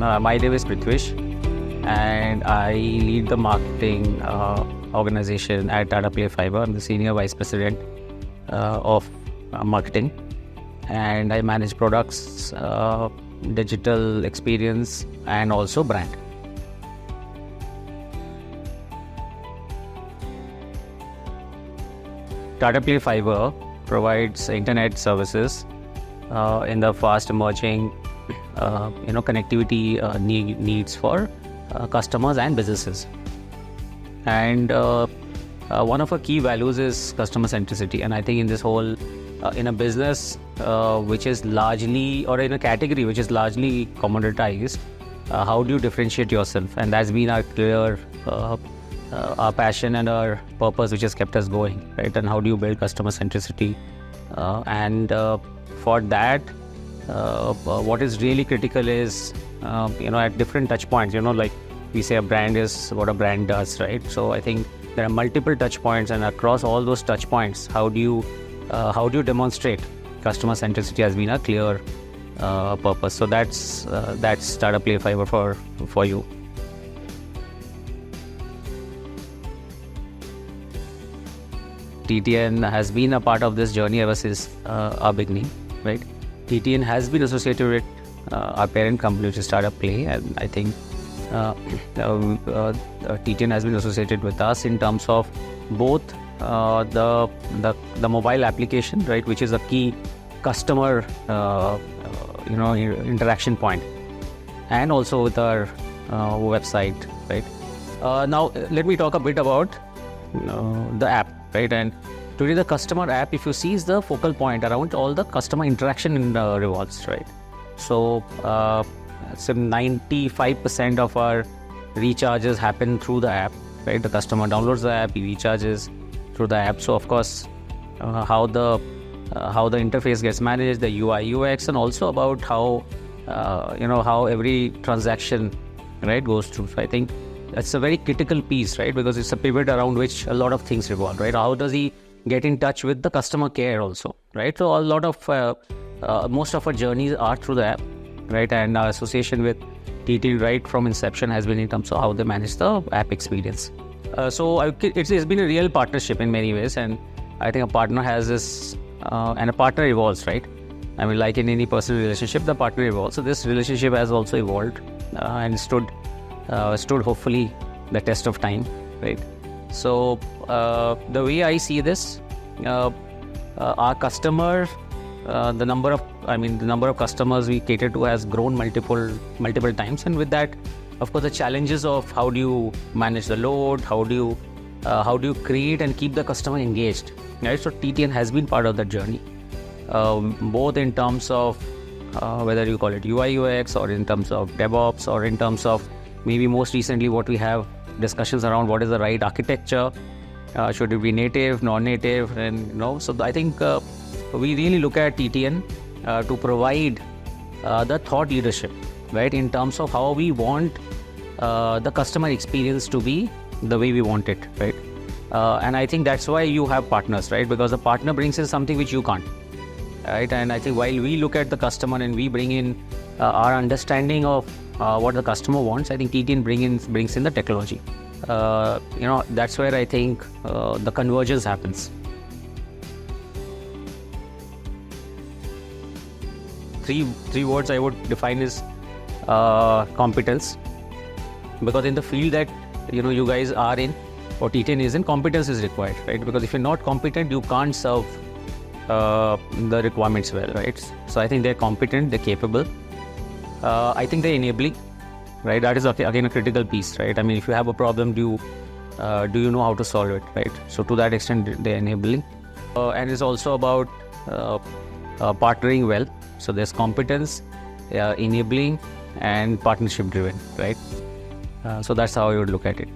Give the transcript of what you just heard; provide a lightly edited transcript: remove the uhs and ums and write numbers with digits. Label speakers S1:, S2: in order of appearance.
S1: My name is Prithwish, and I lead the marketing organization at Tata Play Fiber. I'm the Senior Vice President of marketing, and I manage products, digital experience, and also brand. Tata Play Fiber provides internet services in the fast emerging connectivity needs for customers and businesses. And one of our key values is customer centricity. And I think in this whole, in a business which is largely, or in a category which is largely commoditized, how do you differentiate yourself? And that's been our clear our passion and our purpose, which has kept us going, right? And how do you build customer centricity? For that, what is really critical is, at different touch points, like we say a brand is what a brand does, right? So I think there are multiple touch points, and across all those touch points, how do you demonstrate customer centricity has been a clear purpose. So that's Tata Play Fiber for you. TTN has been a part of this journey ever since our beginning, right? TTN has been associated with our parent company, which is Tata Play, and I think TTN has been associated with us in terms of both the mobile application, right, which is a key customer interaction point, and also with our website, right? Now let me talk a bit about the app. Right, and today the customer app, if you see, is the focal point around all the customer interaction revolves, right? So, 95% of our recharges happen through the app, right? The customer downloads the app, he recharges through the app. So, of course, how the interface gets managed, the UI, UX, and also about how every transaction, right, goes through. So, I think that's a very critical piece, right? Because it's a pivot around which a lot of things revolve, right? How does he get in touch with the customer care also, right? So a lot of, most of our journeys are through the app, right? And our association with TT right from inception has been in terms of how they manage the app experience. It's been a real partnership in many ways, and I think a partner has this, and a partner evolves, right? I mean, like in any personal relationship, the partner evolves. So this relationship has also evolved and stood hopefully the test of time, right? So the way I see this, our customer, the number of customers we cater to has grown multiple times, and with that, of course, the challenges of how do you manage the load, how do you create and keep the customer engaged, right? So TTN has been part of that journey, both in terms of whether you call it UI UX, or in terms of DevOps, or in terms of maybe most recently what we have discussions around what is the right architecture, should it be native, non-native, and so I think we really look at TTN to provide the thought leadership, right, in terms of how we want the customer experience to be the way we want it, right? And I think that's why you have partners, right? Because the partner brings in something which you can't, right? And I think while we look at the customer and we bring in our understanding of what the customer wants, I think TTN brings in the technology. That's where I think the convergence happens. Three words I would define is competence, because in the field that you guys are in, or TTN is in, competence is required, right? Because if you're not competent, you can't serve the requirements well, right? So I think they're competent, they're capable. I think they're enabling, right? That is again a critical piece, right? I mean, if you have a problem, do you know how to solve it, right? So to that extent, they're enabling, and it's also about partnering well. So there's competence, enabling, and partnership driven, right? So that's how I would look at it.